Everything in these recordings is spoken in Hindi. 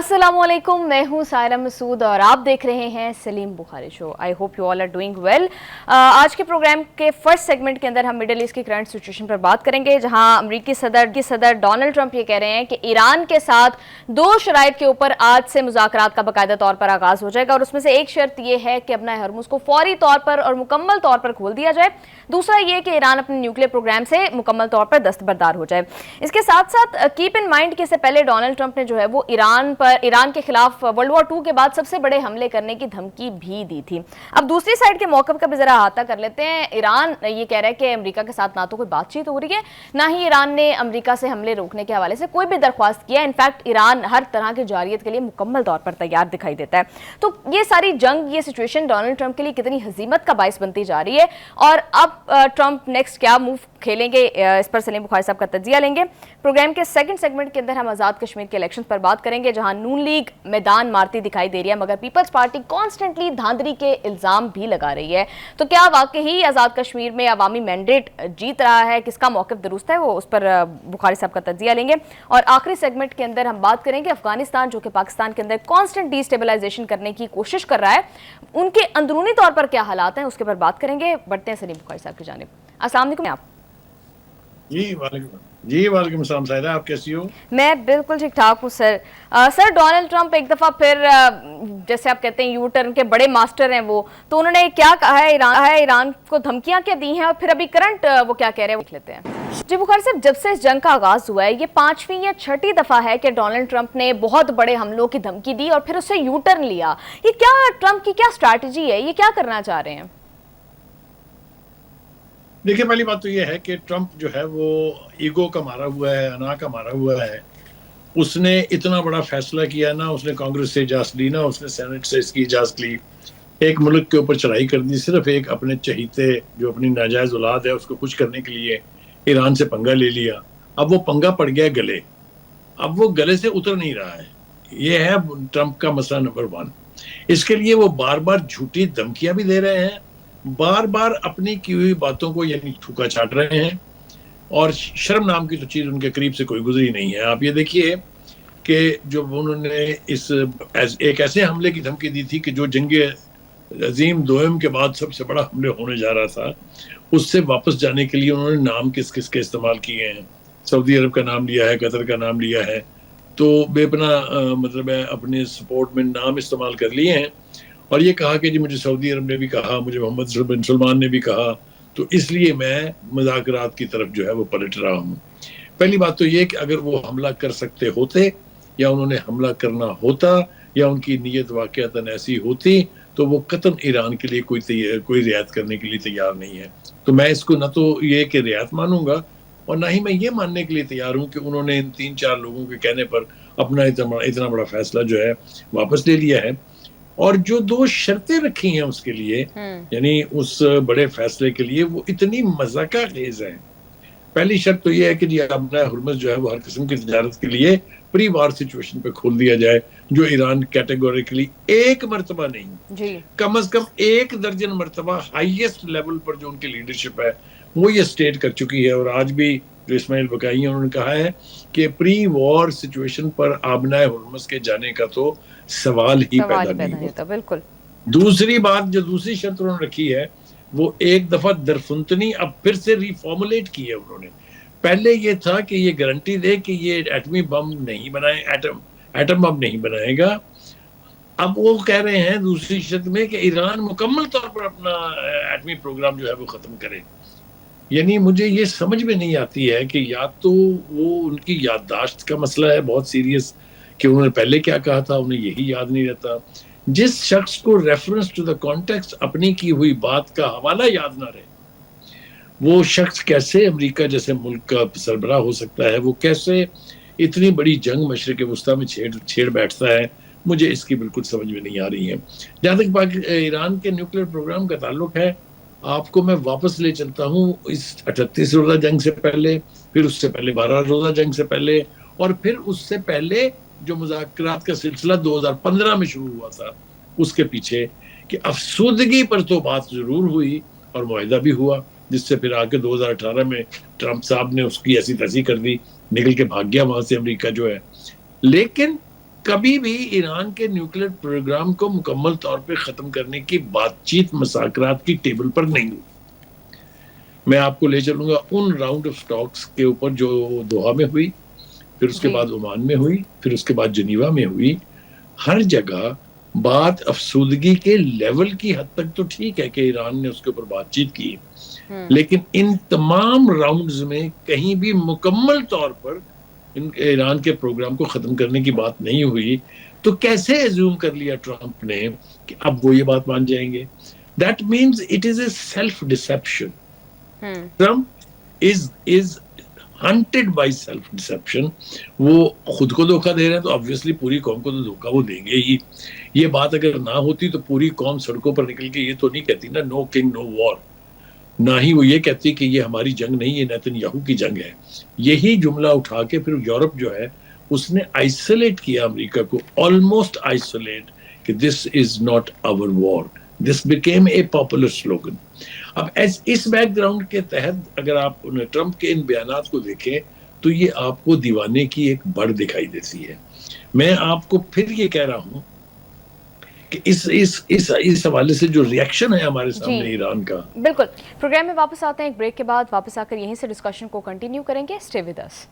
अस्सलामुअलैकुम, मैं हूं सायरा मसूद और आप देख रहे हैं Salim Bukhari show. I hope you all are doing well. आज के प्रोग्राम के फर्स्ट सेगमेंट के अंदर हम मिडिल ईस्ट की करंट सिचुएशन पर बात करेंगे, जहां अमेरिकी सदर डोनाल्ड ट्रंप ये कह रहे हैं कि ईरान के साथ दो शराइत के ऊपर आज से मुज़ाकरात का बाकायदा तौर पर आगाज हो जाएगा और उसमें से एक शर्त यह है कि अपना हरमुज को फौरी तौर पर और मुकम्मल तौर पर खोल दिया जाए। दूसरा ये कि ईरान अपने न्यूक्लियर प्रोग्राम से मुकम्मल तौर पर दस्तबरदार हो जाए। इसके साथ साथ कीप इन माइंड कि इससे पहले डोनाल्ड ट्रंप ने जो है वो ईरान के खिलाफ वर्ल्ड वॉर 2 के बाद सबसे बड़े हमले करने की धमकी भी दी थी। अब दूसरी साइड के मौक़िफ़ का भी जरा अहाता कर लेते हैं। ईरान ये कह रहा है कि अमेरिका के साथ ना तो कोई बातचीत हो रही है, ना ही ईरान ने अमेरिका से हमले रोकने के हवाले से कोई भी दरख्वास्त किया। इनफैक्ट ईरान हर तरह की जारियत के लिए मुकम्मल तौर पर तैयार दिखाई देता है। तो ये सारी जंग, ये सिचुएशन डोनाल्ड ट्रंप के लिए कितनी हजीमत का बाइस बनती जा रही है और अब ट्रंप नेक्स्ट क्या मूव खेलेंगे, इस पर सलीम बुखारी साहब का तजिया लेंगे। प्रोग्राम के सेकंड सेगमेंट के अंदर हम आज़ाद कश्मीर के इलेक्शन पर बात करेंगे, जहां नून लीग मैदान मारती दिखाई दे रही है, मगर पीपल्स पार्टी कॉन्स्टेंटली धांधली के इल्जाम भी लगा रही है। तो क्या वाकई आज़ाद कश्मीर में अवामी मैंडेट जीत रहा है, किसका मौक़िफ़ दुरुस्त है, वो उस पर बुखारी साहब का तजिया लेंगे। और आखिरी सेगमेंट के अंदर हम बात करेंगे अफगानिस्तान, जो कि पाकिस्तान के अंदर कॉन्स्टेंट डिस्टेबलाइजेशन करने की कोशिश कर रहा है, उनके अंदरूनी तौर पर क्या हालात हैं, उसके पर बात करेंगे। बढ़ते हैं सलीम बुखारी साहब की जानिब। अस्सलाम वालेकुम। आप जी वालेकुम सलाम साहिदा, आप कैसी हो? मैं बिल्कुल ठीक ठाक हूँ सर। सर, डोनाल्ड ट्रंप एक दफ़ा फिर जैसे आप कहते हैं यू टर्न के बड़े मास्टर हैं वो, तो उन्होंने क्या कहा है, ईरान को धमकियां क्या दी हैं और फिर अभी करंट वो क्या कह रहे हैं वो देख लेते हैं। जी बुखारी साहब, जब से इस जंग का आगाज हुआ है, ये 5वीं या 6ठी दफ़ा है कि डोनाल्ड ट्रंप ने बहुत बड़े हमलों की धमकी दी और फिर उससे यू टर्न लिया। ये क्या ट्रंप की क्या स्ट्रैटेजी है, ये क्या करना चाह रहे हैं? देखिए, पहली बात तो ये है कि ट्रंप जो है वो ईगो का मारा हुआ है, अना का मारा हुआ है। उसने इतना बड़ा फैसला किया ना, उसने कांग्रेस से इजाज़त ली ना, उसने सेनेट से इसकी इजाज़त ली, एक मुल्क के ऊपर चढ़ाई कर दी, सिर्फ एक अपने चहीते जो अपनी नाजायज औलाद है उसको खुश करने के लिए ईरान से पंगा ले लिया। अब वो पंगा पड़ गया गले, अब वो गले से उतर नहीं रहा है। ये है ट्रंप का मसला नंबर 1। इसके लिए वो बार बार झूठी धमकियां भी दे रहे हैं, बार बार अपनी की हुई बातों को यानी ठुका छाट रहे हैं, और शर्म नाम की तो चीज उनके करीब से कोई गुजरी नहीं है। आप ये देखिए कि जो उन्होंने एक ऐसे हमले की धमकी दी थी कि जो जंगे अजीम दोयम के बाद सबसे बड़ा हमले होने जा रहा था, उससे वापस जाने के लिए उन्होंने नाम किस किस के इस्तेमाल किए हैं। सऊदी अरब का नाम लिया है, कतर का नाम लिया है, तो बेपना मतलब है अपने सपोर्ट में नाम इस्तेमाल कर लिए हैं और ये कहा कि जी मुझे सऊदी अरब ने भी कहा, मुझे मोहम्मद बिन सलमान ने भी कहा, तो इसलिए मैं मुज़ाकरात की तरफ जो है वो पलट रहा हूँ। पहली बात तो ये कि अगर वो हमला कर सकते होते या उन्होंने हमला करना होता या उनकी नीयत वाकईतन ऐसी होती तो वो कतन ईरान के लिए कोई रियायत करने के लिए तैयार नहीं है। तो मैं इसको न तो ये कि रियायत मानूंगा और ना ही मैं ये मानने के लिए तैयार हूँ कि उन्होंने इन 3-4 लोगों के कहने पर अपना इतना बड़ा फैसला जो है वापस ले लिया है। और जो 2 शर्तें रखी हैं उसके लिए, यानी उस बड़े फैसले के लिए, वो इतनी मजाका खेज है। पहली शर्त तो ये है कि जी अपना हुर्मुज़ जो है वो हर किस्म की तजारत के लिए प्री वार सिचुएशन पे खोल दिया जाए, जो ईरान कैटेगोरिकली एक मरतबा नहीं जी, कम से कम 1 दर्जन मरतबा हाईएस्ट लेवल पर जो उनकी लीडरशिप है वो ये स्टेट कर चुकी है। और आज भी जो इस्माइल बकाई हैं उन्होंने कहा है कि प्री वॉर सिचुएशन पर आबनाए हुर्मुज़ के जाने का तो सवाल ही पैदा नहीं होता। बिल्कुल। दूसरी बात, जो दूसरी शर्त उन्होंने रखी है वो एक दफा दरफुंतनी अब फिर से रिफॉर्मुलेट की है उन्होंने। पहले ये था कि ये गारंटी दे कि ये एटमी बम नहीं बनाए, एटम बम नहीं बनाएगा। अब वो कह रहे हैं दूसरी शर्त में कि ईरान मुकम्मल तौर पर अपना एटमी प्रोग्राम जो है वो खत्म करे। यानी मुझे ये समझ में नहीं आती है कि या तो वो उनकी याददाश्त का मसला है बहुत सीरियस कि उन्होंने पहले क्या कहा था उन्हें यही याद नहीं रहता। जिस शख्स को रेफरेंस टू द कॉन्टेक्स्ट अपनी की हुई बात का हवाला याद ना रहे, वो शख्स कैसे अमेरिका जैसे मुल्क का सरबराह हो सकता है? वो कैसे इतनी बड़ी जंग मशरिक वस्ता में छेड़ बैठता है? मुझे इसकी बिल्कुल समझ में नहीं आ रही है। जहाँ तक ईरान के न्यूक्लियर प्रोग्राम का ताल्लुक है, आपको मैं वापस ले चलता हूँ इस 38 रोज़ा जंग से पहले, फिर उससे पहले 12 रोज़ा जंग से पहले, और फिर उससे पहले जो मुज़ाकरात का सिलसिला 2015 में शुरू हुआ था, उसके पीछे कि अफसुदगी पर तो बात जरूर हुई और मुआहिदा भी हुआ, जिससे फिर आके 2018 में ट्रंप साहब ने उसकी ऐसी तैसी कर दी, निकल के भाग गया वहां से अमेरिका जो है। लेकिन कभी भी ईरान के न्यूक्लियर प्रोग्राम को मुकम्मल तौर पे खत्म करने की बातचीत मुज़ाकरात की टेबल पर नहीं हुई। मैं आपको ले चलूंगा उन राउंड ऑफ टॉक्स के ऊपर जो दोहा में हुई, फिर उसके जी बाद ओमान में हुई, फिर उसके बाद जनीवा में हुई। हर जगह बात अफसूदगी के लेवल की हद तक तो ठीक है कि ईरान ने उसके ऊपर बातचीत की, लेकिन इन तमाम राउंड्स में कहीं भी मुकम्मल तौर पर ईरान के प्रोग्राम को खत्म करने की बात नहीं हुई। तो कैसे एज्यूम कर लिया ट्रंप ने कि अब वो ये बात मान जाएंगे? That means it is a self deception. Trump is hunted by self deception. वो खुद को धोखा दे रहे हैं तो ऑब्वियसली पूरी कौम को तो धोखा वो देंगे ही। ये बात अगर ना होती तो पूरी कौम सड़कों पर निकल के ये तो नहीं कहती ना, नो किंग नो वॉर। ना ही वो ये कहती कि ये हमारी जंग नहीं, ये नेतन्याहू की जंग है। यही जुमला उठा के फिर यूरोप जो है उसने आइसोलेट किया अमेरिका को, ऑलमोस्ट आइसोलेट, कि this is not our war. This became a popular slogan. अब इस बैकग्राउंड के तहत अगर आप ट्रंप के इन बयानात को देखें तो ये आपको दीवाने की एक बढ़ दिखाई देती है। मैं आपको फिर ये कह रहा हूं कि इस हवाले से जो रिएक्शन है हमारे सामने ईरान का। बिल्कुल, प्रोग्राम में वापस आते हैं एक ब्रेक के बाद, वापस आकर यहीं से डिस्कशन को कंटिन्यू करेंगे। Stay with us.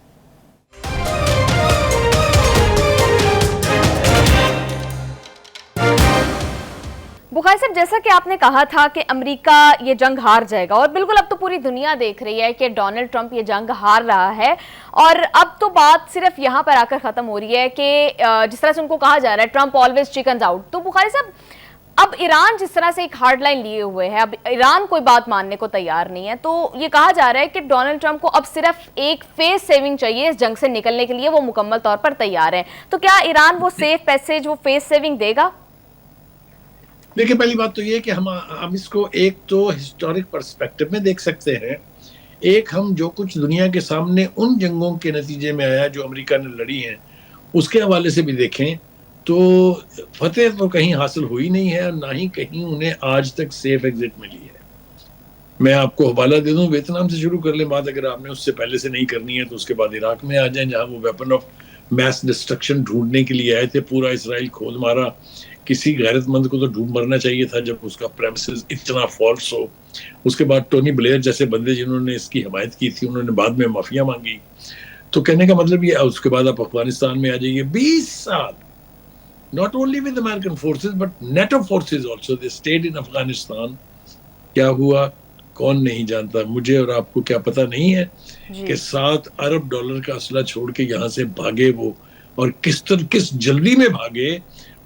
बुखारी साहब, जैसा कि आपने कहा था कि अमेरिका ये जंग हार जाएगा, और बिल्कुल अब तो पूरी दुनिया देख रही है कि डोनाल्ड ट्रंप ये जंग हार रहा है, और अब तो बात सिर्फ यहाँ पर आकर ख़त्म हो रही है कि जिस तरह से उनको कहा जा रहा है ट्रंप ऑलवेज चिकन्स आउट। तो बुखारी साहब, अब ईरान जिस तरह से एक हार्ड लाइन लिए हुए है, अब ईरान कोई बात मानने को तैयार नहीं है, तो ये कहा जा रहा है कि डोनाल्ड ट्रंप को अब सिर्फ एक फेस सेविंग चाहिए इस जंग से निकलने के लिए, वो मुकम्मल तौर पर तैयार है। तो क्या ईरान वो सेफ पैसेज, वो फेस सेविंग देगा? देखिए, पहली बात तो ये कि हम इसको एक तो हिस्टोरिक पर्सपेक्टिव में देख सकते हैं, एक हम जो कुछ दुनिया के सामने उन जंगों के नतीजे में आया जो अमेरिका ने लड़ी हैं उसके हवाले से भी देखें तो फतेह तो कहीं हासिल हुई नहीं है और ना ही कहीं उन्हें आज तक सेफ एग्जिट मिली है। मैं आपको हवाला दे दूं, वियतनाम से शुरू कर लें बात, अगर आपने उससे पहले से नहीं करनी है तो उसके बाद इराक में आ जाएं, जहां वो वेपन ऑफ मैस डिस्ट्रक्शन ढूंढने के लिए आए थे। पूरा इसराइल खोद मारा। किसी गैरतमंद को तो डूब मरना चाहिए था जब उसका प्रेमिसेस इतना फॉल्स हो। उसके बाद टोनी ब्लेयर जैसे बंदे जिन्होंने इसकी हिमायत की थी, उन्होंने बाद में माफिया मांगी। तो कहने का मतलब ये, उसके बाद आप अफगानिस्तान में आ जाइए, 20 साल not only with American forces but NATO forces also they stayed in Afghanistan. क्या हुआ कौन नहीं जानता। मुझे और आपको क्या पता नहीं है कि $7 अरब का असला छोड़ के यहाँ से भागे वो, और किस जल्दी में भागे,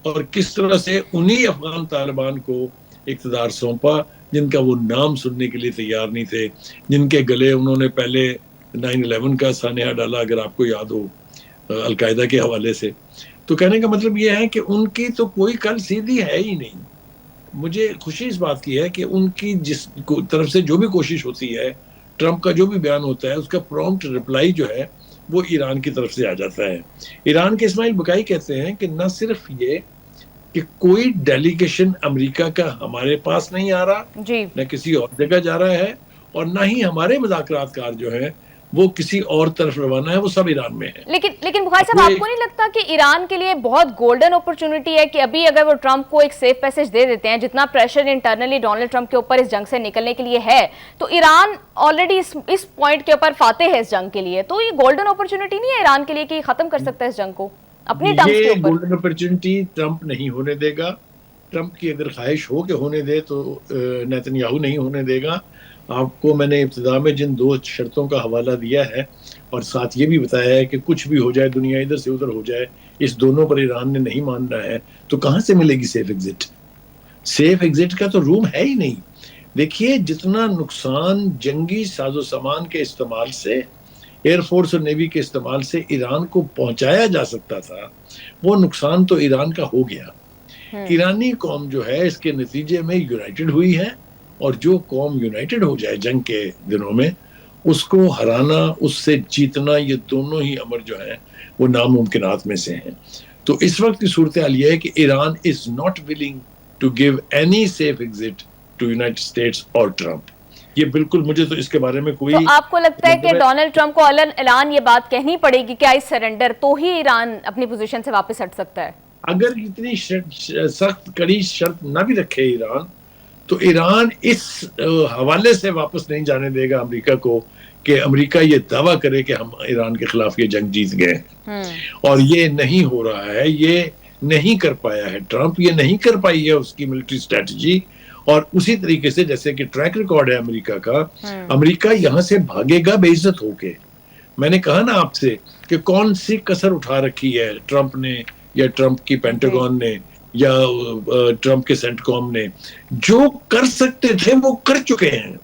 और किस तरह से उन्हीं अफगान तालिबान को इक़्तिदार सौंपा जिनका वो नाम सुनने के लिए तैयार नहीं थे, जिनके गले उन्होंने पहले 9/11 का सानिया डाला, अगर आपको याद हो, अलकायदा के हवाले से। तो कहने का मतलब ये है कि उनकी तो कोई कल सीधी है ही नहीं। मुझे खुशी इस बात की है कि उनकी जिस तरफ से जो भी कोशिश होती है, ट्रंप का जो भी बयान होता है, उसका प्रॉम्प्ट रिप्लाई जो है वो ईरान की तरफ से आ जाता है। ईरान के इस्माइल बकाई कहते हैं कि न सिर्फ ये कि कोई डेलीगेशन अमेरिका का हमारे पास नहीं आ रहा, न किसी और जगह जा रहा है, और न ही हमारे मुज़ाकरातकार जो है वो किसी और तरफ रवाना है, वो सब ईरान में है। लेकिन बुखारी साहब, आपको नहीं लगता कि ईरान के लिए बहुत गोल्डन अपॉर्चुनिटी है कि अभी अगर वो ट्रंप को एक सेफ पैसेज दे देते हैं, जितना प्रेशर इंटरनली डोनाल्ड ट्रंप के ऊपर इस जंग से निकलने के लिए है, तो ईरान ऑलरेडी इस पॉइंट के ऊपर फातेह है इस जंग के लिए, तो ये गोल्डन अपॉर्चुनिटी नहीं है ईरान के लिए कि खत्म कर सकता है इस जंग को अपनी टर्म्स के ऊपर? गोल्डन अपॉर्चुनिटी ट्रंप नहीं होने देगा। ट्रंप की अगर ख्वाहिश हो कि होने दे तो नेतन्याहू नहीं होने देगा। आपको मैंने इब्तिदा में जिन 2 शर्तों का हवाला दिया है और साथ ये भी बताया है कि कुछ भी हो जाए, दुनिया इधर से उधर हो जाए, इस दोनों पर ईरान ने नहीं मानना है, तो कहाँ से मिलेगी सेफ एग्जिट? सेफ एग्जिट का तो रूम है ही नहीं। देखिए, जितना नुकसान जंगी साजो सामान के इस्तेमाल से, एयरफोर्स और नेवी के इस्तेमाल से ईरान को पहुंचाया जा सकता था, वो नुकसान तो ईरान का हो गया। ईरानी कौम जो है इसके नतीजे में यूनाइटेड हुई है, और जो कौम यूनाइटेड हो जाए जंग के दिनों में, उसको हराना, उससे जीतना, ये दोनों ही अमर जो है वो नामुमकिनात में से हैं। तो इस वक्त की सूरत हाल ये है कि Iran is not willing to give any safe exit to United States और ट्रंप। ये बिल्कुल, मुझे तो इसके बारे में कोई तो आपको लगता है कि मतलब डोनाल्ड ट्रंप को ऐलान ये बात कहनी पड़ेगी कि आई सरेंडर, तो ही ईरान अपनी पोजीशन से वापस हट सकता है? अगर इतनी सख्त कड़ी शर्त ना भी रखे ईरान, तो ईरान इस हवाले से वापस नहीं जाने देगा अमेरिका को कि अमेरिका ये दावा करे कि हम ईरान के खिलाफ ये जंग जीत गए। और ये नहीं हो रहा है, ये नहीं कर पाया है ट्रंप, ये नहीं कर पाई है उसकी मिलिट्री स्ट्रेटजी। और उसी तरीके से जैसे कि ट्रैक रिकॉर्ड है अमेरिका का, अमेरिका यहां से भागेगा बेइज्जत होके। मैंने कहा ना आपसे कि कौन सी कसर उठा रखी है ट्रंप ने, या ट्रंप की पेंटागन ने, या ट्रंप के सेंटकॉम ने। जो कर सकते थे वो कर चुके हैं।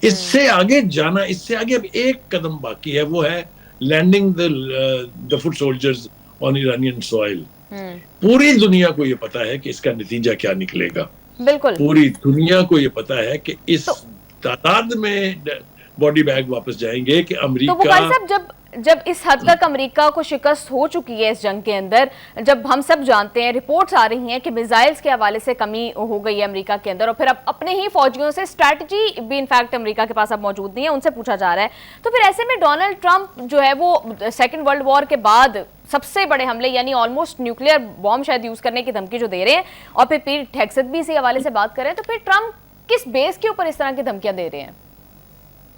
इससे आगे जाना, इससे आगे अब एक कदम बाकी है, वो है landing the foot soldiers on Iranian soil. पूरी दुनिया को ये पता है कि इसका नतीजा क्या निकलेगा। बिल्कुल, पूरी दुनिया को ये पता है कि इस तादाद में बॉडी बैग वापस जाएंगे कि अमेरिका। तो बुखारी साहब, जब इस हद तक अमेरिका को शिकस्त हो चुकी है इस जंग के अंदर, जब हम सब जानते हैं, रिपोर्ट्स आ रही हैं कि मिसाइल्स के हवाले से कमी हो गई है अमेरिका के अंदर, और फिर अब अपने ही फौजियों से स्ट्रैटेजी भी इनफैक्ट अमेरिका के पास अब मौजूद नहीं है, उनसे पूछा जा रहा है। तो फिर ऐसे में डोनाल्ड ट्रंप जो है वो सेकेंड वर्ल्ड वॉर के बाद सबसे बड़े हमले यानी ऑलमोस्ट न्यूक्लियर बॉम्ब शायद यूज करने की धमकी जो दे रहे हैं, और फिर पीर टेक्सस भी इसी हवाले से बात कर रहे हैं, तो फिर ट्रंप किस बेस के ऊपर इस तरह की धमकियां दे रहे हैं?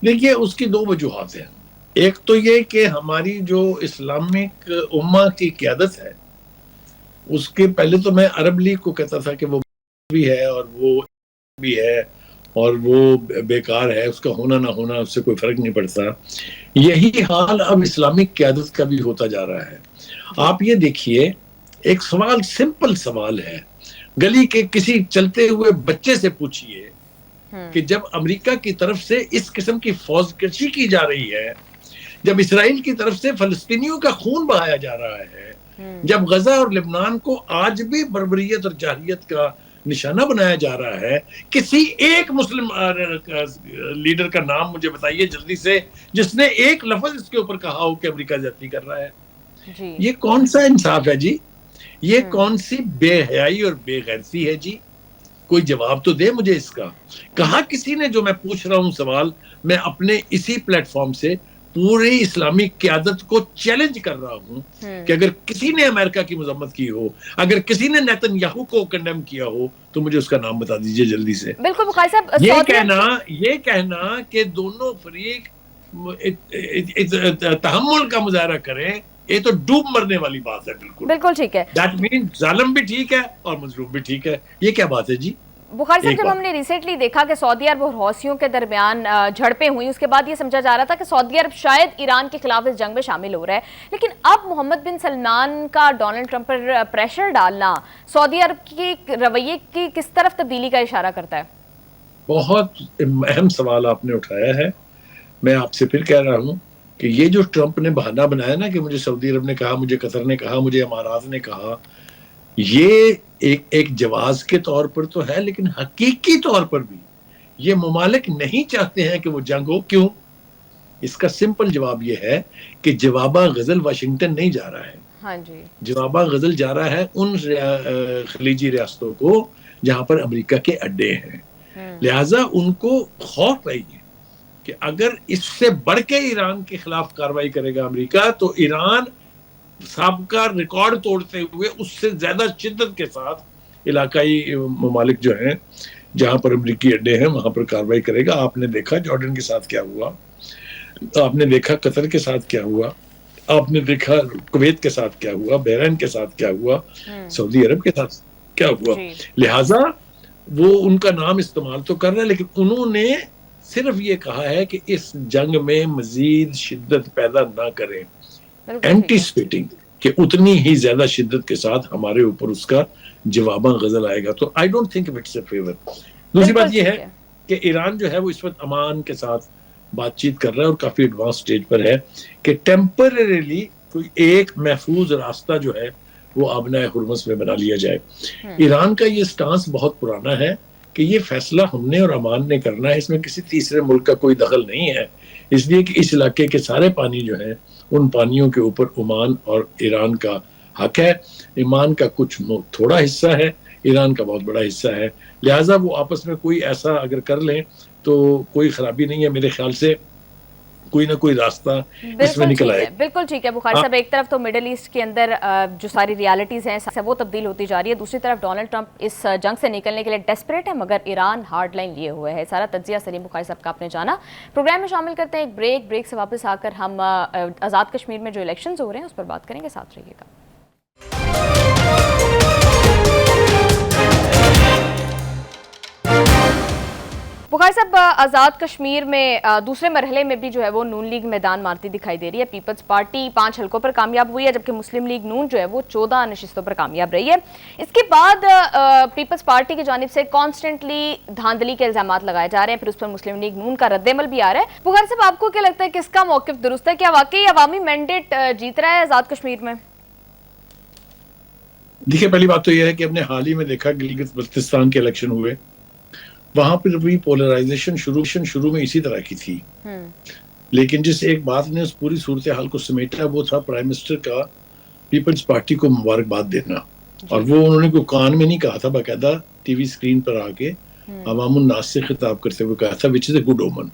देखिए, उसकी दो वजूहात हैं। एक तो ये कि हमारी जो इस्लामिक उम्मा की क़यादत है, उसके पहले तो मैं अरब लीग को कहता था कि वो भी है और वो भी है और वो बेकार है, उसका होना ना होना उससे कोई फर्क नहीं पड़ता। यही हाल अब इस्लामिक क़यादत का भी होता जा रहा है। आप ये देखिए, एक सवाल, सिंपल सवाल है, गली के किसी चलते हुए बच्चे से पूछिए कि जब अमेरिका की तरफ से इस किस्म की फौजकशी की जा रही है, जब इसराइल की तरफ से फलस्तीनियों का खून बहाया जा रहा है, जब गजा और लेबनान को आज भी बर्बरियत और जाहिलियत का निशाना बनाया जा रहा है, किसी एक मुस्लिम लीडर का नाम मुझे बताइए जल्दी से जिसने एक लफ्ज इसके ऊपर कहा हो कि अमेरिका ज्यादती कर रहा है। जी। ये कौन सा इंसाफ है जी? ये कौन सी बेहयाई और बेगैरती है जी? कोई जवाब तो दे मुझे इसका। कहा किसी ने, जो मैं पूछ रहा हूं सवाल, मैं अपने इसी प्लेटफॉर्म से पूरी इस्लामिक क़यादत को चैलेंज कर रहा हूं कि अगर किसी ने अमेरिका की मजम्मत की हो, अगर किसी ने नेतन्याहू को कंडेम किया हो, तो मुझे उसका नाम बता दीजिए जल्दी से। बिल्कुल बुखारी साहब, ये कहना कि दोनों फरीक तहम्मुल का मुजाहरा करें, ये तो डूब मरने वाली बात है। बिल्कुल ठीक है। दैट मीन जालिम भी ठीक है और मजलूम भी ठीक है। ये क्या बात है जी? बुखारी साहब, जब हमने रिसेंटली देखा कि सऊदी अरब और हौसियों के दरमियान झड़पें हुई, उसके बाद ये समझा जा रहा था कि सऊदी अरब शायद ईरान के खिलाफ इस जंग में शामिल हो रहा है, लेकिन अब मोहम्मद बिन सलमान का डोनाल्ड ट्रंप पर प्रेशर डालना सऊदी अरब की रवैये की किस तरफ तब्दीली का इशारा करता है? बहुत अहम सवाल आपने उठाया है। मैं आपसे फिर कह रहा हूँ कि ये जो ट्रंप ने बहाना बनाया ना कि मुझे सऊदी अरब ने कहा, मुझे कतर ने कहा, मुझे अमारात ने कहा, ये एक जवाज के तौर पर तो है, लेकिन हकीकी तौर पर भी ये मुमालिक नहीं चाहते हैं कि वो जंग हो। क्यों? इसका सिंपल जवाब ये है कि जवाबा गजल वाशिंगटन नहीं जा रहा है। हाँ जी। जवाबा गजल जा रहा है उन खलीजी रियासतों को जहां पर अमेरिका के अड्डे हैं। लिहाजा उनको खौफ है कि अगर इससे बढ़ के ईरान के खिलाफ कार्रवाई करेगा अमेरिका, तो ईरान सबका रिकॉर्ड तोड़ते हुए उससे ज्यादा शिद्दत के साथ इलाकाई ममालिक जो हैं, जहां पर अमेरिकी अड्डे हैं, वहां पर कार्रवाई करेगा। आपने देखा जॉर्डन के साथ क्या हुआ, आपने देखा कतर के साथ क्या हुआ, आपने देखा कुवैत के साथ क्या हुआ, बहरीन के साथ क्या हुआ, सऊदी अरब के साथ क्या हुआ। लिहाजा वो उनका नाम इस्तेमाल तो कर रहे हैं, लेकिन उन्होंने सिर्फ ये कहा है कि इस जंग में मजीद शिद्दत पैदा ना करें, एंटीसिपेटिंग कि उतनी ही ज्यादा शिद्दत के साथ हमारे ऊपर उसका जवाबा गजल आएगा। तो I don't think it's a favour. दूसरी बात यह है कि ईरान जो है वो इस वक्त अमान के साथ बातचीत कर रहा है और काफी एडवांस स्टेज पर है कि टेम्परेरीली कोई एक महफूज रास्ता जो है वो आबना हुर्मुज़ में बना लिया जाए। ईरान का ये स्टांस बहुत पुराना है कि ये फैसला हमने और अमान ने करना है, इसमें किसी तीसरे मुल्क का कोई दखल नहीं है, इसलिए कि इस इलाके के सारे पानी जो है उन पानियों के ऊपर ओमान और ईरान का हक है। ईमान का कुछ थोड़ा हिस्सा है, ईरान का बहुत बड़ा हिस्सा है। लिहाजा वो आपस में कोई ऐसा अगर कर लें तो कोई खराबी नहीं है मेरे ख्याल से, कोई ना कोई रास्ता इसमें निकल आएगा। बिल्कुल ठीक है बुखारी साहब, एक तरफ तो मिडिल ईस्ट के अंदर जो सारी रियलिटीज़ हैं वो तब्दील होती जा रही है, दूसरी तरफ डोनाल्ड ट्रंप इस जंग से निकलने के लिए डेस्परेट है, मगर ईरान हार्ड लाइन लिए हुए है। सारा तज्जिया सलीम बुखारी साहब का आपने जाना। प्रोग्राम में शामिल करते हैं एक ब्रेक से वापस आकर हम आज़ाद कश्मीर में जो इलेक्शन हो रहे हैं उस पर बात करेंगे, साथ रहिएगा। बुखारी साहब, आज़ाद कश्मीर में दूसरे मरहले में भी जो है वो नून लीग मैदान मारती दिखाई दे रही है। पीपल्स पार्टी 5 हलकों पर कामयाब हुई है, जबकि मुस्लिम लीग नून जो है वो 14 नशिस्तों पर कामयाब रही है। इसके बाद पीपल्स पार्टी की जानिब से कॉन्स्टेंटली धांधली के इल्जाम लगाए जा रहे हैं, फिर उस पर मुस्लिम लीग नून का रद्देमल भी आ रहा है। बुखारी साहब, आपको क्या लगता है किसका मौकिफ दुरुस्त है? क्या वाकई अवामी मैंडेट जीत रहा है आज़ाद कश्मीर में? देखिए, पहली बात तो यह है कि हमने हाल ही में देखा गिलगित बल्तिस्तान के इलेक्शन हुए, वहां पर भी पोलराइजेशन शुरू में इसी तरह की थी, लेकिन जिस एक बात ने उस पूरी सूरत हाल को समेटा वो था प्राइम मिनिस्टर का पीपल्स पार्टी को मुबारकबाद देना। और वो उन्होंने कोई कान में नहीं कहा था, बाकायदा टीवी स्क्रीन पर आके अवामुन नास से खिताब करते हुए कहा था, विच इज अ गुड ओमन।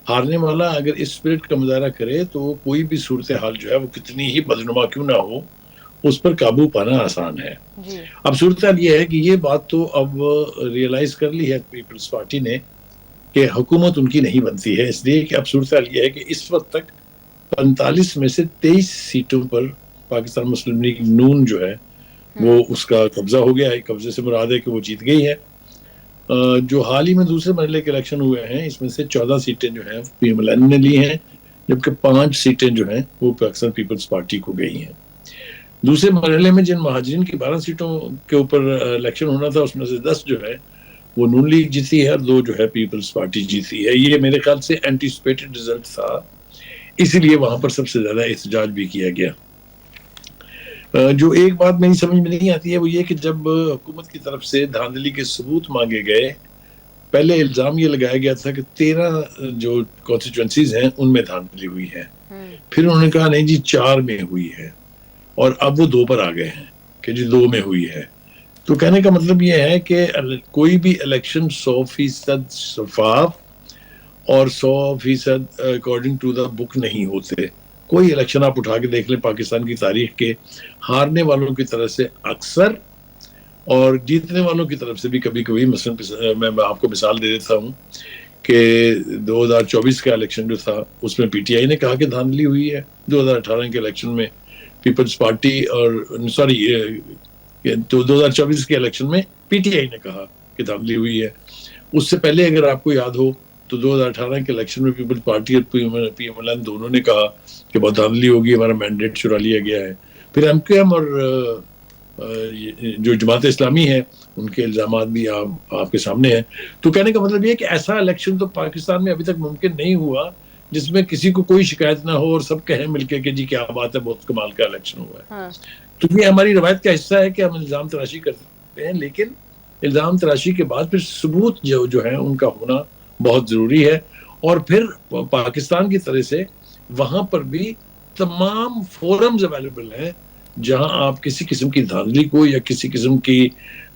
हारने वाला अगर इस स्पिरिट का मुजाहरा करे तो कोई भी सूरत हाल जो है वो कितनी ही बदनुमा क्यों ना हो, उस पर काबू पाना आसान है। अब सूरत हाल ये है कि ये बात तो अब रियलाइज कर ली है पीपल्स पार्टी ने कि हुकूमत उनकी नहीं बनती है, इसलिए कि अब सूरत हाल ये है कि इस वक्त तक 45 में से 23 सीटों पर पाकिस्तान मुस्लिम लीग नून जो है वो उसका कब्जा हो गया है। कब्जे से मुराद है कि वो जीत गई है। जो हाल ही में दूसरे मरहले के इलेक्शन हुए हैं, इसमें से 14 सीटें जो हैं पीएमएलएन ने ली हैं, जबकि 5 सीटें जो हैं वो पाकिस्तान पीपल्स पार्टी को गई हैं। दूसरे मरहले में जिन महाजरीन की 12 सीटों के ऊपर इलेक्शन होना था, उसमें से 10 जो है वो नून लीग जीती है और 2 जो है पीपल्स पार्टी जीती है। ये मेरे ख्याल से एंटिसिपेटेड रिजल्ट था, इसीलिए वहां पर सबसे ज्यादा एहतजाज भी किया गया। जो एक बात मेरी समझ में नहीं आती है वो ये कि जब हुकूमत की तरफ से धांधली के सबूत मांगे गए, पहले इल्जाम ये लगाया गया था कि 13 जो कॉन्स्टिट्यूएंसीज हैं उनमें धांधली हुई है, फिर उन्होंने कहा नहीं जी 4 में हुई है, और अब वो 2 पर आ गए हैं कि जी 2 में हुई है। तो कहने का मतलब ये है कि कोई भी इलेक्शन 100% शफाफ और 100% अकॉर्डिंग टू द बुक नहीं होते। कोई इलेक्शन आप उठा के देख लें पाकिस्तान की तारीख के, हारने वालों की तरफ से अक्सर और जीतने वालों की तरफ से भी कभी कभी, मसलन मैं आपको मिसाल दे देता हूँ कि 2024 का इलेक्शन जो था उसमें पीटीआई ने कहा कि धांधली हुई है। 2018 के इलेक्शन में पीपल्स पार्टी और तो 2024 के इलेक्शन में पीटीआई ने कहा कि धांधली हुई है। उससे पहले अगर आपको याद हो तो 2018 के इलेक्शन में पीपल्स पार्टी और पीएमएलएन दोनों ने कहा कि बहुत धांधली होगी, हमारा मैंडेट चुरा लिया गया है। फिर एमक्यूएम और जो जमात इस्लामी है उनके इल्जाम भी आपके सामने हैं। तो कहने का मतलब ये है कि ऐसा इलेक्शन तो पाकिस्तान में अभी तक मुमकिन नहीं हुआ जिसमें किसी को कोई शिकायत ना हो और सब कहें मिलके कि जी क्या बात है, बहुत कमाल का इलेक्शन हुआ है। हाँ। तो ये हमारी रवायत का हिस्सा है कि हम इल्जाम तराशी करते हैं, लेकिन इल्जाम तराशी के बाद फिर सबूत जो है उनका होना बहुत जरूरी है। और फिर पाकिस्तान की तरह से वहां पर भी तमाम फोरम्स अवेलेबल हैं जहां आप किसी किस्म की धांधली को या किसी किस्म की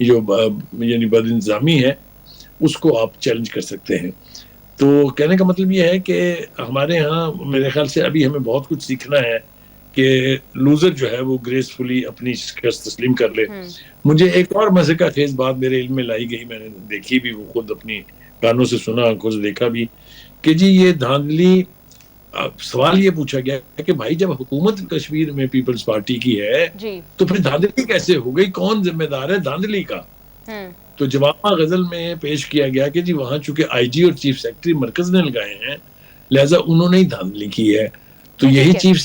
जो यानी बदइंतजामी है उसको आप चैलेंज कर सकते हैं। तो कहने का मतलब ये है कि हमारे यहाँ मेरे ख्याल से अभी हमें बहुत कुछ सीखना है कि लूजर जो है वो ग्रेसफुली अपनी शिकस्त तस्लीम कर ले। मुझे एक और मजे का खेज बात मेरे इल्म में लाई गई, मैंने देखी भी, वो खुद अपनी कानों से सुना, आंखों से देखा भी, कि जी ये धांधली, सवाल ये पूछा गया कि भाई जब हुकूमत कश्मीर में पीपल्स पार्टी की है तो फिर धांधली कैसे हो गई, कौन जिम्मेदार है धांधली का? तो जवाब गजल में पेश किया गया कि जी वहां चूंकि आईजी और चीफ सेक्रेटरी मरकज ने लगाए हैं लिहाजा उन्होंने ही धांधली की है। तो यही चीफ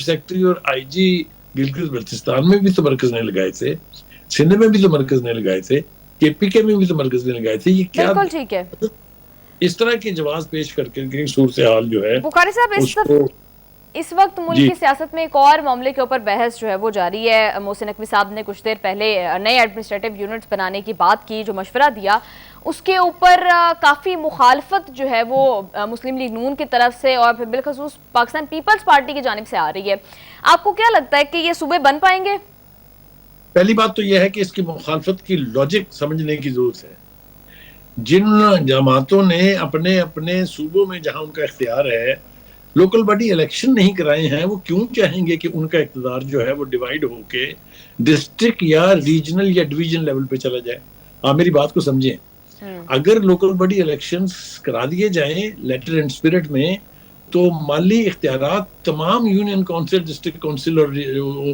सेक्रेटरी और आईजी गिलगित बल्तिस्तान में भी तो मरकज ने लगाए थे, सिंध में भी तो मरकज ने लगाए थे, केपीके में भी तो मरकज ने लगाए थे। ये क्या ठीक है इस तरह के जवाब पेश करके सूरत हाल जो है बुखारी साहब इस वक्त मुल्क की सियासत में एक और मामले के ऊपर बहस जो है वो जारी है। मोहसिन नकवी साहब ने कुछ देर पहले नए एडमिनिस्ट्रेटिव यूनिट्स बनाने की बात की, जो मशवरा दिया उसके ऊपर काफ़ी मुखालफत जो है वो मुस्लिम लीग नून की तरफ से और फिर बिलखसूस पाकिस्तान पीपल्स पार्टी की जानिब से आ रही है। आपको क्या लगता है कि ये सूबे बन पाएंगे? पहली बात तो यह है कि इसकी मुखालफत की लॉजिक समझने की जरूरत है। जिन जमातों ने अपने अपने सूबों में जहां उनका इख्तियार है लोकल बॉडी इलेक्शन नहीं कराए हैं, वो क्यों चाहेंगे कि उनका इख्तियार जो है वो डिवाइड होके डिस्ट्रिक्ट या रीजनल या डिवीजन लेवल पे चला जाए? आप मेरी बात को समझें। अगर लोकल बॉडी इलेक्शंस करा दिए जाएं लेटर एंड स्पिरिट में, तो माली इख्तियारात तमाम यूनियन काउंसिल, डिस्ट्रिक्ट काउंसिल और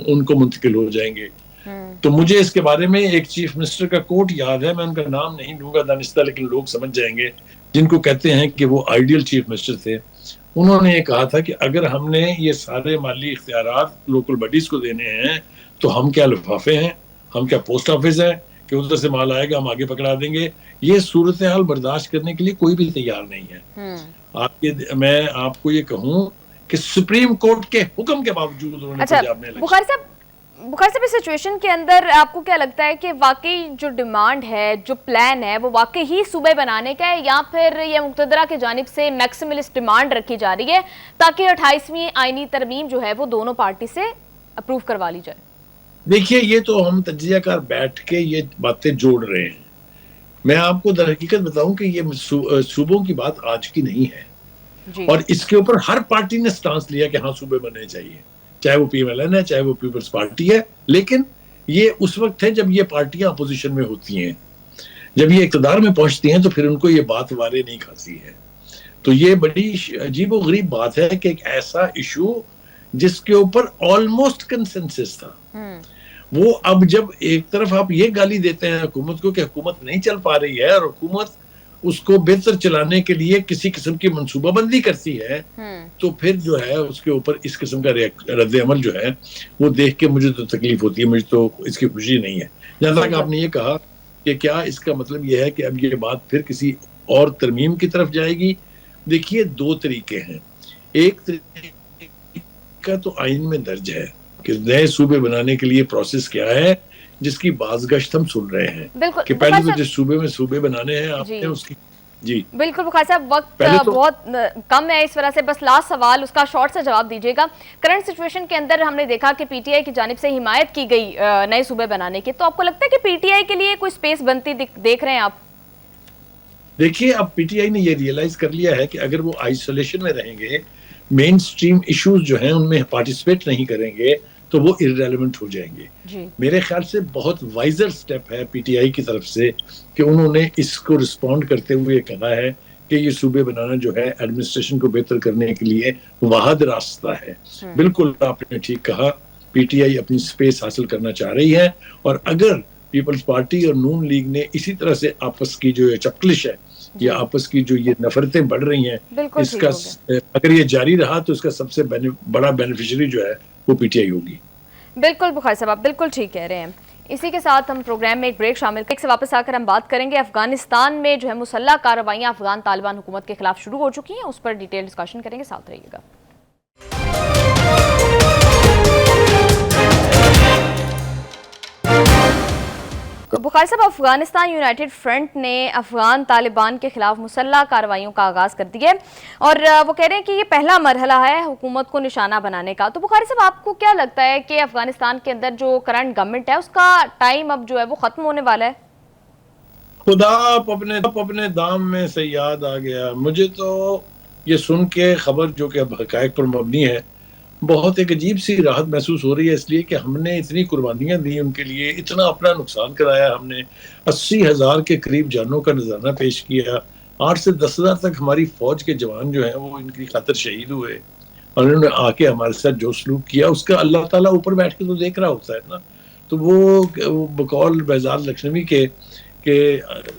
उनको मुंतकिल हो जाएंगे। तो मुझे इसके बारे में एक चीफ मिनिस्टर का कोट याद है, मैं उनका नाम नहीं लूंगा दानिस्ता, लेकिन लोग समझ जाएंगे, जिनको कहते हैं कि वो आइडियल चीफ मिनिस्टर थे। उन्होंने ये कहा था कि अगर हमने ये सारे माली इख्तियारात लोकल बॉडीज को देने हैं तो हम क्या लिफाफे हैं, हम क्या पोस्ट ऑफिस है कि उधर से माल आएगा हम आगे पकड़ा देंगे? ये सूरत हाल बर्दाश्त करने के लिए कोई भी तैयार नहीं है। मैं आपको ये कहूं कि सुप्रीम कोर्ट के हुक्म के बावजूद उन्होंने पंजाब में बुखारी साहब, इस सिचुएशन के अंदर आपको क्या लगता है कि वाकई जो डिमांड है, जो प्लान है, वो वाकई ही सूबे बनाने का है, या फिर ये मुक्तदरा की जानिब से मैक्सिमलिस्ट डिमांड रखी जा रही है ताकि 28वीं आईनी तरमीम जो है वो दोनों पार्टी से अप्रूव करवा ली जाए? देखिए, ये तो हम तज्जियाकार बैठ के ये बातें जोड़ रहे हैं। मैं आपको दर हकीकत बताऊं कि ये सूबों की बात आज की नहीं है जी। और इसके ऊपर हर पार्टी ने स्टांस लिया कि हाँ सूबे बनने चाहिए, चाहे वो पीएमएलएन है, चाहे वो पीपल्स पार्टी है। लेकिन ये उस वक्त है जब ये पार्टियां अपोजिशन में होती हैं, जब ये इक़्तिदार में पहुंचती हैं तो फिर उनको ये बात वारे नहीं खाती है। तो ये बड़ी अजीबोगरीब बात है कि एक ऐसा इशू जिसके ऊपर ऑलमोस्ट कंसेंसस था, वो अब जब एक तरफ आप ये गाली देते हैं हुकूमत को कि हुकूमत नहीं चल पा रही है और हुकूमत उसको बेहतर चलाने के लिए किसी किस्म की मंसूबाबंदी करती है, तो फिर जो है उसके ऊपर इस किस्म का रद्द अमल जो है वो देख के मुझे तो तकलीफ होती है, मुझे तो इसकी खुशी नहीं है। जहां तक आपने ये कहा कि क्या इसका मतलब ये है कि अब ये बात फिर किसी और तरमीम की तरफ जाएगी, देखिए दो तरीके हैं। एक तरीका तो आइन में दर्ज है कि नए सूबे बनाने के लिए प्रोसेस क्या है, जिसकी बाज़गश्त हम सुन रहे हैं कि पहले तो जिस सूबे में सूबे बनाने हैं आपने उसकी जी बिल्कुल। बुखारी साहब, वक्त तो बहुत कम है, इस वजह से बस लास्ट सवाल उसका शॉर्ट सा जवाब दीजिएगा। करंट सिचुएशन के अंदर हमने देखा कि पीटीआई की जानिब से हिमायत की गई नए सूबे बनाने की, तो आपको लगता है कि पीटीआई के लिए कोई स्पेस बनती देख रहे हैं आप? देखिए, अब पीटीआई ने ये रियलाइज कर लिया है कि अगर वो आइसोलेशन में रहेंगे, मेन स्ट्रीम इश्यूज जो हैं उनमें पार्टिसिपेट नहीं करेंगे, तो वो इररेलेवेंट हो जाएंगे। मेरे ख्याल से बहुत वाइजर स्टेप है पीटीआई की तरफ से कि उन्होंने इसको रिस्पॉन्ड करते हुए कहा है कि ये सूबे बनाना जो है एडमिनिस्ट्रेशन को बेहतर करने के लिए वाहिद रास्ता है। बिल्कुल आपने ठीक कहा, पीटीआई अपनी स्पेस हासिल करना चाह रही है, और अगर पीपल्स पार्टी और नून लीग ने इसी तरह से आपस की जो चपकलिश है या आपस की जो ये नफरतें बढ़ रही हैं, इसका अगर ये जारी रहा तो इसका सबसे बड़ा बेनिफिशियरी जो है वो पीटीआई होगी। बिल्कुल बुखारी साहब, आप बिल्कुल ठीक कह रहे हैं। इसी के साथ हम प्रोग्राम में एक ब्रेक शामिल करके से वापस आकर हम बात करेंगे अफगानिस्तान में जो है मुसल्लह कार्रवाइयां अफगान तालिबान हुकूमत के खिलाफ शुरू हो चुकी हैं, उस पर डिटेल डिस्कशन करेंगे, साथ रहिएगा। बुखारी साहब, अफगानिस्तान यूनाइटेड फ्रंट ने अफगान तालिबान के खिलाफ मुसल्लह कार्रवाइयों का आगाज़ कर दिया है और वो कह रहे हैं कि ये पहला मरहला है हुकूमत को निशाना बनाने का। तो बुखारी साहब, आपको क्या लगता है कि अफगानिस्तान के अंदर जो करंट गवर्नमेंट है उसका टाइम अब जो है वो ख़त्म होने वाला है? खुदा अपने दाम में सयाद आ गया। मुझे तो ये सुन के खबर जो कि अब हक़ाइक़ पर मबनी है, बहुत एक अजीब सी राहत महसूस हो रही है, इसलिए कि हमने इतनी कुर्बानियां दी उनके लिए, इतना अपना नुकसान कराया, हमने 80,000 के करीब जानों का नजराना पेश किया, 8 से 10,000 तक हमारी फौज के जवान जो हैं वो इनकी खातिर शहीद हुए, और उन्होंने आके हमारे साथ जो सलूक किया उसका अल्लाह ताला ऊपर बैठ के तो देख रहा होता है ना। तो वो बकौल बेजार लक्ष्मी के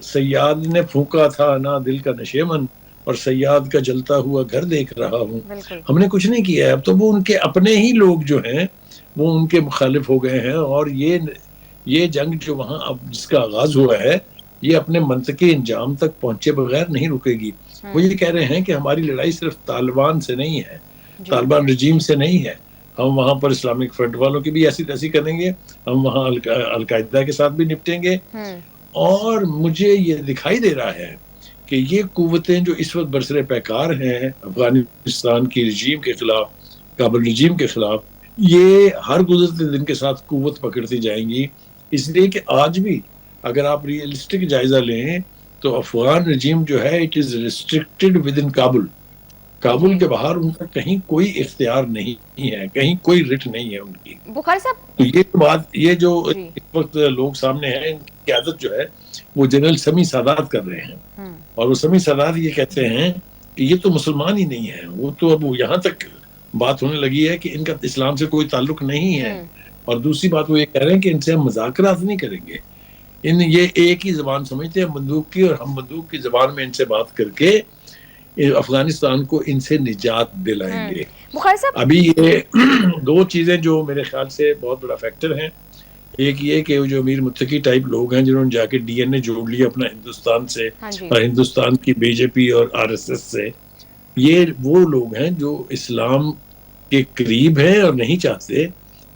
सयाद ने फूका था ना दिल का नशेमन, और सयाद का जलता हुआ घर देख रहा हूँ। हमने कुछ नहीं किया है, अब तो वो उनके अपने ही लोग जो हैं वो उनके मुखालिफ हो गए हैं, और ये जंग जो वहाँ अब जिसका आगाज हुआ है ये अपने मंतकी इंजाम तक पहुंचे बगैर नहीं रुकेगी। वो ये कह रहे हैं कि हमारी लड़ाई सिर्फ तालिबान से नहीं है, तालिबान रजीम से नहीं है, हम वहाँ पर इस्लामिक फ्रंट वालों की भी ऐसी तैसी करेंगे, हम वहाँ अलकायदा के साथ भी निपटेंगे। और मुझे ये दिखाई दे रहा है कि ये कुव्वतें जो इस वक्त बरसरे पैकार हैं अफगानिस्तान की रजीम के खिलाफ, काबुल रजीम के खिलाफ, ये हर गुजरते दिन के साथ कुव्वत पकड़ती जाएंगी। इसलिए कि आज भी अगर आप रियलिस्टिक जायजा लें तो अफगान रजीम जो है it is restricted with in Kabul. Kabul के बाहर उनका कहीं कोई इख्तियार नहीं है, कहीं कोई रिट नहीं है उनकी। बुखारी साहब, तो ये बात, ये जो जी। इस वक्त लोग सामने हैं, इनकी क़यादत जो है वो जनरल समी सादात कर रहे हैं। और वो समी सादात ये कहते हैं कि ये तो मुसलमान ही नहीं है। वो तो अब यहाँ तक बात होने लगी है कि इनका इस्लाम से कोई ताल्लुक नहीं है। और दूसरी बात वो ये कह रहे हैं कि इनसे हम मज़ाकरात नहीं करेंगे। ये एक ही जबान समझते हैं, बंदूक की, और हम बंदूक की जबान में इनसे बात करके अफगानिस्तान को इनसे निजात दिलाएंगे। बुखारी साहब, अभी ये दो चीजें जो मेरे ख्याल से बहुत बड़ा फैक्टर है। एक ये कि जो अमीर मुत्तकी टाइप लोग हैं जिन्होंने जाके डीएनए जोड़ लिया अपना हिंदुस्तान से, हाँ जी। और हिंदुस्तान की बीजेपी और आरएसएस से, ये वो लोग हैं जो इस्लाम के करीब हैं और नहीं चाहते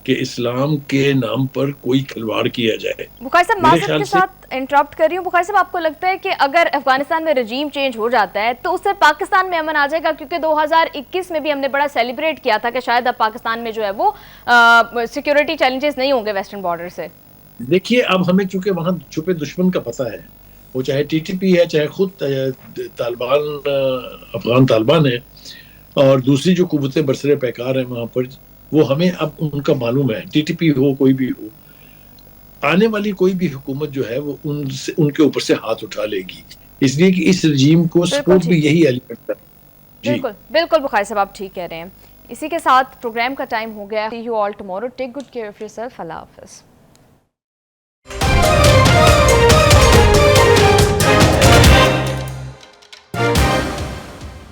कि इस्लाम के नाम पर कोई खिलवाड़ किया जाए। बुखारी साहब, माज़रत के साथ इंटरप्ट कर रही हूँ। बुखारी साहब, आपको लगता है कि अगर अफगानिस्तान में रजीम चेंज हो जाता है तो उससे पाकिस्तान में अमन आ जाएगा? क्योंकि 2021 में भी हमने बड़ा सेलिब्रेट किया था कि शायद अब पाकिस्तान में जो है वो सिक्योरिटी चैलेंजेस नहीं होंगे वेस्टर्न बॉर्डर से। देखिए, अब हमें चूंकि वहाँ छुपे दुश्मन का पता है, वो चाहे टीटीपी है, चाहे खुद तालिबान, अफगान तालिबान है, और दूसरी जो कुव्वतें बरसरे पैकार हैं वहाँ पर, वो हमें अब उनका मालूम है। टीटीपी हो, कोई भी हो, आने वाली कोई भी हुकूमत जो है वो उनसे, उनके ऊपर से हाथ उठा लेगी, इसलिए कि इस रजीम को सपोर्ट भी यही एलिमेंट है। बिल्कुल बिल्कुल बुखारी साहब, आप ठीक कह रहे हैं। इसी के साथ प्रोग्राम का टाइम हो गया। See you all tomorrow. Take good care of yourself. अल्लाह हाफिज़।